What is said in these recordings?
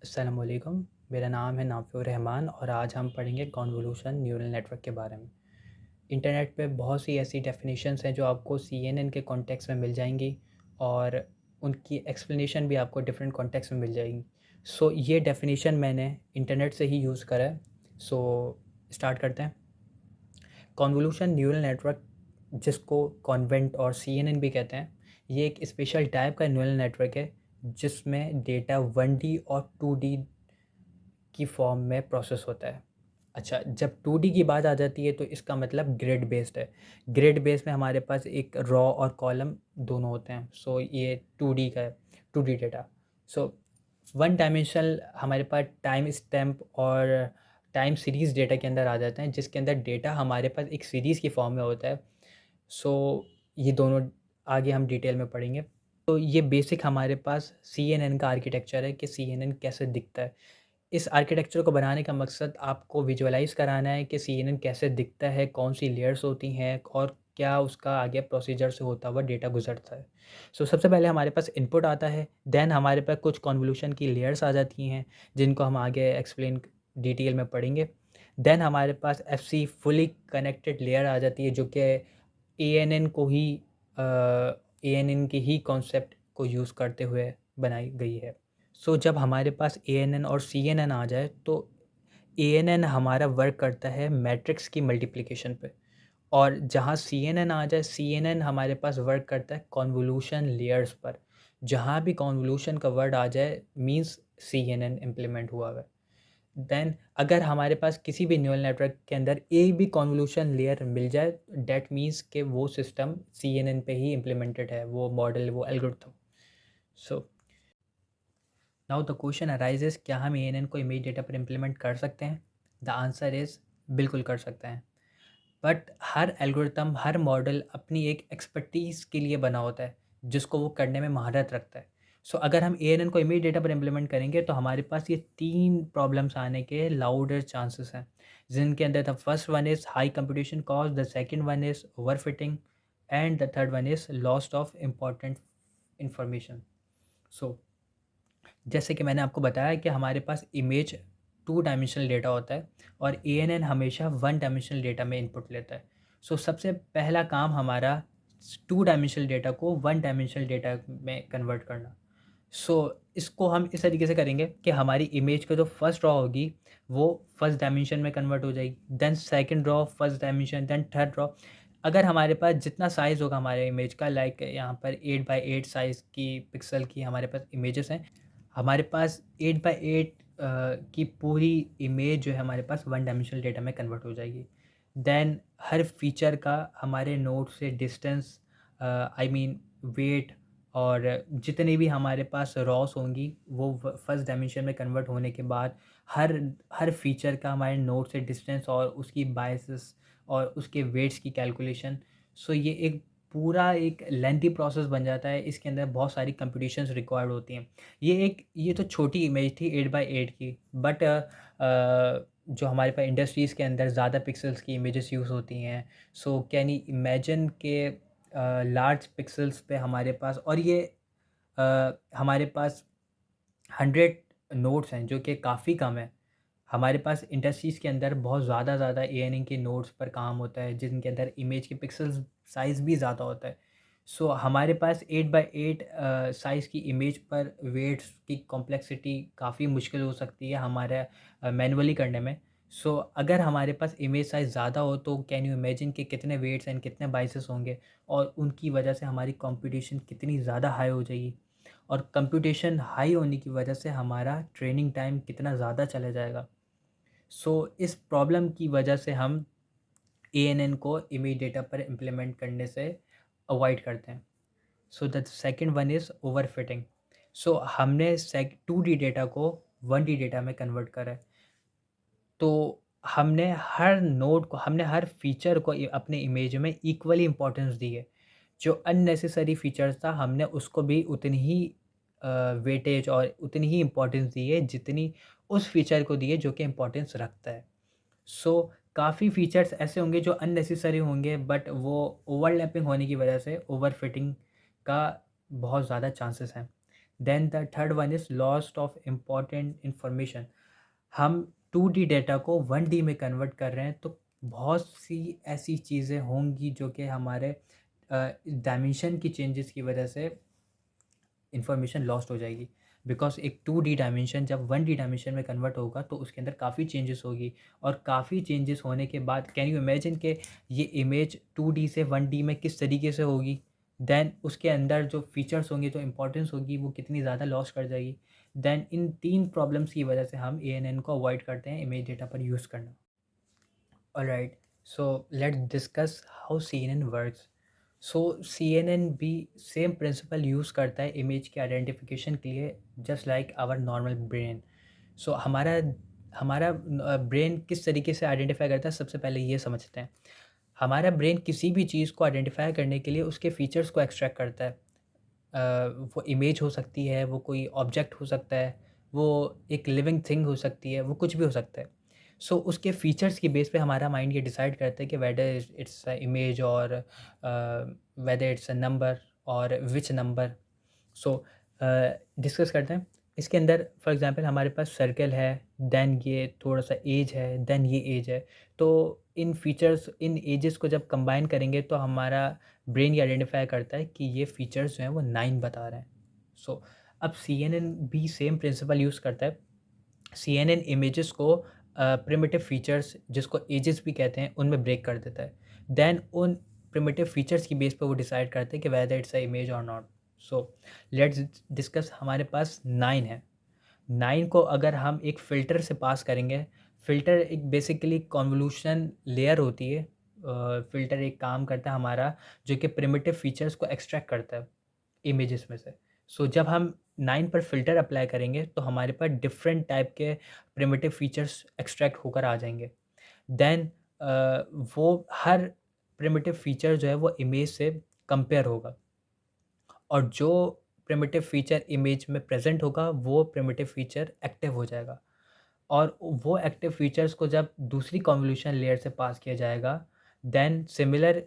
अस्सलामुअलैकुम। मेरा नाम है नाफ़िउर रहमान और आज हम पढ़ेंगे कॉन्वोल्यूशन न्यूरल नेटवर्क के बारे में। इंटरनेट पे बहुत सी ऐसी डेफिनेशंस हैं जो आपको सीएनएन के कॉन्टेक्स्ट में मिल जाएंगी और उनकी एक्सप्लेनेशन भी आपको डिफरेंट कॉन्टेक्स्ट में मिल जाएगी। ये डेफिनेशन मैंने इंटरनेट से ही यूज़ करा है। स्टार्ट करते हैं। कॉन्वोल्यूशन न्यूरल नेटवर्क, जिसको कॉन्वेंट और सीएनएन भी कहते हैं, ये एक स्पेशल टाइप का न्यूरल नेटवर्क है जिसमें डेटा 1D और 2D की फॉर्म में प्रोसेस होता है। अच्छा, जब 2D की बात आ जाती है तो इसका मतलब ग्रिड बेस्ड है। ग्रिड बेस्ड में हमारे पास एक रॉ और कॉलम दोनों होते हैं। ये 2D का है, 2D data. So one dimensional हमारे पास टाइम स्टैम्प और टाइम सीरीज़ डेटा के अंदर आ जाते हैं, जिसके अंदर डेटा हमारे पास एक सीरीज़ की फॉर्म में होता है। सो ये दोनों आगे हम डिटेल में पढ़ेंगे। तो ये बेसिक हमारे पास CNN का आर्किटेक्चर है कि CNN कैसे दिखता है। इस आर्किटेक्चर को बनाने का मकसद आपको विजुअलाइज़ कराना है कि CNN कैसे दिखता है, कौन-सी लेयर्स होती हैं और क्या उसका आगे प्रोसीजर से होता हुआ डेटा गुज़रता है। सबसे पहले हमारे पास इनपुट आता है, देन हमारे पास कुछ कन्वोल्यूशन की लेयर्स आ जाती हैं, जिनको हम आगे एक्सप्लेन डिटेल में पढ़ेंगे। देन हमारे पास FC फुली कनेक्टेड लेयर आ जाती है, जो कि ANN को ही ANN के ही कॉन्सेप्ट को यूज़ करते हुए बनाई गई है। जब हमारे पास ANN और CNN आ जाए तो ANN हमारा वर्क करता है मैट्रिक्स की मल्टीप्लिकेशन पे, और जहाँ CNN आ जाए, CNN हमारे पास वर्क करता है कॉन्वोल्यूशन लेयर्स पर। जहाँ भी कॉन्वोल्यूशन का वर्ड आ जाए मींस CNN इम्प्लीमेंट हुआ हुआ है। देन अगर हमारे पास किसी भी न्यूरल नेटवर्क के अंदर एक भी कॉन्वोल्यूशन लेयर मिल जाए, दैट मीन्स कि वो सिस्टम CNN पे ही इम्प्लीमेंटेड है, वो मॉडल, वो algorithm. So now the question arises, क्या हम ANN को इमेज डेटा पर इम्प्लीमेंट कर सकते हैं? द आंसर इज़ बिल्कुल कर सकते हैं। But her algorithm, her model अपनी एक एक्सपर्टीज़ के लिए बना होता है, जिसको वो करने में महारत रखता है। अगर हम ANN को इमेज डेटा पर इम्प्लीमेंट करेंगे तो हमारे पास ये 3 प्रॉब्लम्स आने के लाउडर चांसेस हैं, जिनके अंदर the first one is high computation cost, the second one is overfitting and the third one is lost of important information. So जैसे कि मैंने आपको बताया कि हमारे पास इमेज 2 डायमेंशनल डेटा होता है और ANN हमेशा 1 डायमेंशनल डेटा में इनपुट लेता है। सबसे पहला काम हमारा 2 डायमेंशनल डेटा को 1 डायमेंशनल डेटा में कन्वर्ट करना। इसको हम इस तरीके से करेंगे कि हमारी इमेज का जो फर्स्ट रॉ होगी वो फर्स्ट डायमेंशन में कन्वर्ट हो जाएगी, then second row first dimension, then third row. अगर हमारे पास जितना साइज़ होगा हमारे इमेज का, लाइक यहाँ पर 8 बाई 8 साइज़ की पिक्सल की हमारे पास इमेजेस हैं, हमारे पास 8 बाई 8 की पूरी इमेज जो है हमारे पास 1 डायमेंशनल डेटा में कन्वर्ट हो जाएगी। देन हर फीचर का हमारे नोड से डिस्टेंस, आई मीन वेट, और जितनी भी हमारे पास रॉस होंगी वो फर्स्ट डायमेंशन में कन्वर्ट होने के बाद हर हर फीचर का हमारे नोड से डिस्टेंस और उसकी बायसेस और उसके वेट्स की कैलकुलेशन। ये एक पूरा एक लेंथी प्रोसेस बन जाता है। इसके अंदर बहुत सारी कंप्यूटेशंस रिक्वायर्ड होती हैं। ये तो छोटी इमेज थी 8 बाई 8 की, बट जो हमारे पास इंडस्ट्रीज़ के अंदर ज़्यादा पिक्सल्स की इमेजेस यूज़ होती हैं। कैन यू इमेजिन के लार्ज पिक्सल्स पे हमारे पास, और ये हमारे पास 100 नोड्स हैं, जो कि काफ़ी कम है। हमारे पास इंडस्ट्रीज़ के अंदर बहुत ज़्यादा ANN के नोड्स पर काम होता है, जिनके अंदर इमेज के पिक्सल्स साइज़ भी ज़्यादा होता है। हमारे पास 8 बाई 8 साइज़ की इमेज पर वेट्स की कॉम्प्लेक्सिटी काफ़ी मुश्किल हो सकती है हमारे मैनुअली करने में। अगर हमारे पास इमेज साइज़ ज़्यादा हो तो कैन यू इमेजिन कि कितने वेट्स एंड कितने बाइसेस होंगे, और उनकी वजह से हमारी कंप्यूटेशन कितनी ज़्यादा हाई हो जाएगी, और कंप्यूटेशन हाई होने की वजह से हमारा ट्रेनिंग टाइम कितना ज़्यादा चला जाएगा। इस प्रॉब्लम की वजह से हम ANN को इमेज डेटा पर इम्प्लीमेंट करने से अवॉइड करते हैं। The second one is overfitting. हमने 2D डेटा को 1D डेटा में कन्वर्ट करा है। तो हमने हर फीचर को अपने इमेज में इक्वली इम्पोर्टेंस दी है। जो अननेसेसरी फीचर्स था हमने उसको भी उतनी ही वेटेज और उतनी ही इम्पोर्टेंस दी है जितनी उस फीचर को दी है जो कि इम्पोर्टेंस रखता है। काफ़ी फीचर्स ऐसे होंगे जो अननेसेसरी होंगे, बट वो ओवरलैपिंग होने की वजह से ओवरफिटिंग का बहुत ज़्यादा चांसेस हैं। Then the third one is lost of important information. हम 2D डेटा को 1D में कन्वर्ट कर रहे हैं, तो बहुत सी ऐसी चीज़ें होंगी जो कि हमारे डायमेंशन की चेंजेस की वजह से इन्फॉर्मेशन लॉस्ट हो जाएगी। बिकॉज एक 2D डायमेंशन जब 1D डायमेंशन में कन्वर्ट होगा तो उसके अंदर काफ़ी चेंजेस होगी, और काफ़ी चेंजेस होने के बाद कैन यू इमेजिन कि ये इमेज 2D से 1D में किस तरीके से होगी। देन उसके अंदर जो फीचर्स होंगे, जो इंपॉर्टेंस होगी, वो कितनी ज़्यादा लॉस कर जाएगी। देन इन 3 प्रॉब्लम्स की वजह से हम ANN को अवॉइड करते हैं इमेज डेटा पर यूज़ करना। Alright, so let's discuss how CNN works. So CNN भी सेम प्रिंसिपल यूज़ करता है इमेज के आइडेंटिफिकेशन के लिए, just like our normal brain. So हमारा हमारा ब्रेन किस तरीके से आइडेंटिफाई करता है, सबसे पहले ये समझते हैं। हमारा ब्रेन किसी भी चीज़ को आइडेंटिफाई करने के लिए उसके फीचर्स को एक्सट्रैक्ट करता है। वो इमेज हो सकती है, वो कोई ऑब्जेक्ट हो सकता है, वो एक लिविंग थिंग हो सकती है, वो कुछ भी हो सकता है। सो उसके फीचर्स की बेस पे हमारा माइंड ये डिसाइड करता है कि वेदर इट्स अ इमेज, और वेदर इट्स अ नंबर, और विच नंबर। सो डिस्कस करते हैं। इसके अंदर फॉर एग्जांपल हमारे पास सर्कल है, देन ये थोड़ा सा एज है, देन ये एज है। तो इन फीचर्स, इन एजेस को जब कंबाइन करेंगे तो हमारा ब्रेन ये आइडेंटिफाई करता है कि ये फीचर्स जो हैं वो 9 बता रहे हैं। सो अब CNN भी सेम प्रिंसिपल यूज़ करता है। CNN इमेजेस को प्रिमिटिव फीचर्स, जिसको एजेस भी कहते हैं, उनमें ब्रेक कर देता है। देन उन प्रिमिटिव फीचर्स की बेस पे वो डिसाइड करते हैं कि वेदर इट्स अ इमेज और नॉट। So let's discuss. हमारे पास 9 है। 9 को अगर हम एक फ़िल्टर से पास करेंगे, फ़िल्टर एक बेसिकली कन्वोल्यूशन लेयर होती है। फ़िल्टर एक काम करता है हमारा, जो कि प्रिमिटिव फीचर्स को एक्सट्रैक्ट करता है इमेजेस में से। सो जब हम 9 पर फ़िल्टर अप्लाई करेंगे तो हमारे पास डिफरेंट टाइप के प्रिमिटिव फीचर्स एक्सट्रैक्ट होकर आ जाएंगे। देन वो हर प्रिमिटिव फीचर जो है वो इमेज से कंपेयर होगा, और जो प्रिमिटिव फीचर इमेज में प्रेजेंट होगा वो प्रिमिटिव फीचर एक्टिव हो जाएगा, और वो एक्टिव फीचर्स को जब दूसरी कन्वोल्यूशन लेयर से पास किया जाएगा, देन सिमिलर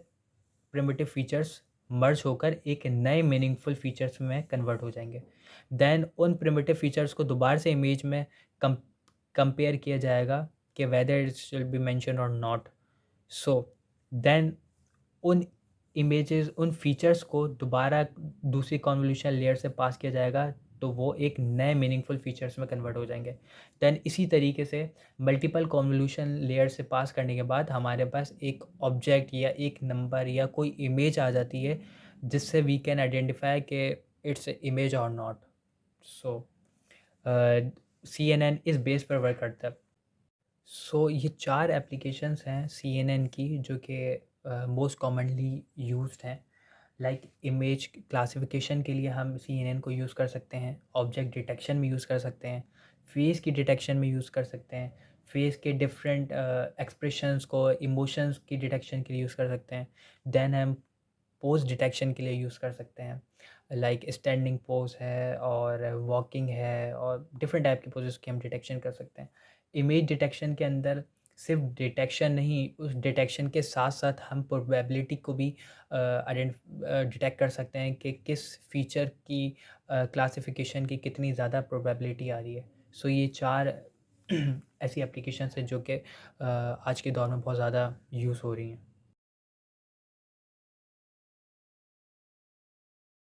प्रिमिटिव फीचर्स मर्ज होकर एक नए मीनिंगफुल फीचर्स में कन्वर्ट हो जाएंगे। देन उन प्रिमिटिव फीचर्स को दोबारा से इमेज में कंपेयर किया जाएगा कि whether it should be mention और नॉट। सो देन उन इमेजेस, उन फीचर्स को दोबारा दूसरी कन्वोल्यूशन लेयर से पास किया जाएगा, तो वो एक नए मीनिंगफुल फीचर्स में कन्वर्ट हो जाएंगे। देन इसी तरीके से मल्टीपल कन्वोल्यूशन लेयर से पास करने के बाद हमारे पास एक ऑब्जेक्ट या एक नंबर या कोई इमेज आ जाती है, जिससे वी कैन आइडेंटिफाई कि इट्स इमेज और नॉट। सो CNN इस बेस पर वर्क करता है। सो ये 4 एप्लीकेशंस हैं CNN की, जो कि मोस्ट कॉमनली यूज्ड हैं। लाइक इमेज क्लासिफिकेशन के लिए हम CNN को यूज़ कर सकते हैं, ऑब्जेक्ट डिटेक्शन में यूज़ कर सकते हैं, फेस की डिटेक्शन में यूज़ कर सकते हैं, फेस के डिफरेंट एक्सप्रेशंस को, इमोशंस की डिटेक्शन के लिए यूज़ कर सकते हैं। देन हम पोज डिटेक्शन के लिए यूज़ कर सकते हैं, लाइक स्टैंडिंग पोज है, और वॉकिंग है, और डिफरेंट टाइप की पोजेस की हम डिटेक्शन कर सकते हैं। इमेज डिटेक्शन के अंदर सिर्फ डिटेक्शन नहीं, उस डिटेक्शन के साथ साथ हम प्रोबेबिलिटी को भी डिटेक्ट कर सकते हैं कि किस फीचर की क्लासिफिकेशन की कितनी ज़्यादा प्रोबेबिलिटी आ रही है। सो ये 4 ऐसी एप्लीकेशंस हैं जो कि आज के दौर में बहुत ज़्यादा यूज़ हो रही हैं।